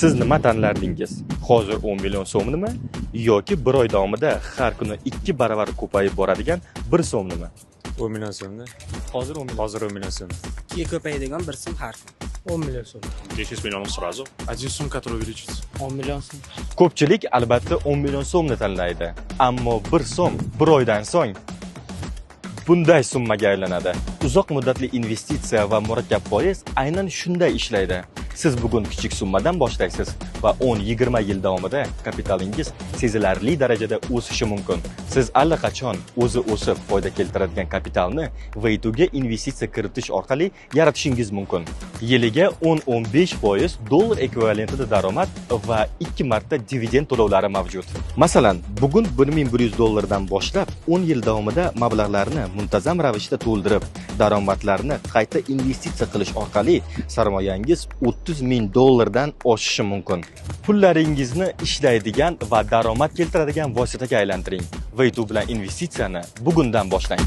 Siz nima tanlardingiz? Hozir 10 million so'mnimi yoki bir oy davomida har kuni 2 baravar ko'payib boradigan 1 so'mnimi? 10 million so'mda. Hozir 10 million. Hozir 10 million so'm. Ko'payadigan 1 so'm har kun. 10 million сом. 10 миллионов сразу. Один сумм, который увеличится. 10 million сом. Ko'pchilik albatta 10 million so'mni tanlaydi. Ammo 1 so'm 1 oydan so'ng bunday summaga aylanadi. Uzoq muddatli investitsiya va murakkab foiz aynan shunday ishlaydi. Siz bugun kichik summadan boshlaysiz va 10-20 yil davomida kapitalingiz sezilarli darajada o'sishi mumkin. Siz allaqachon o'zi o'sib foyda keltiradigan kapitalni Vaytuga investitsiya kiritish orqali yaratishingiz mumkin. Yiliga 10-15% dollar ekvivalentida daromad va 2 marta dividend to'lovlari mavjud. Masalan, bugun 1100 dollardan boshlab 10 yil davomida mablag'larni muntazam ravishda to'ldirib, daromadlarni qayta investitsiya qilish orqali sarmoyangiz 30 ming dollardan oshishi mumkin. Pullaringizni ishlaydigan va daromad keltiradigan vositaga aylantiring. Vaytu bilan investitsiyani bugundan boshlang.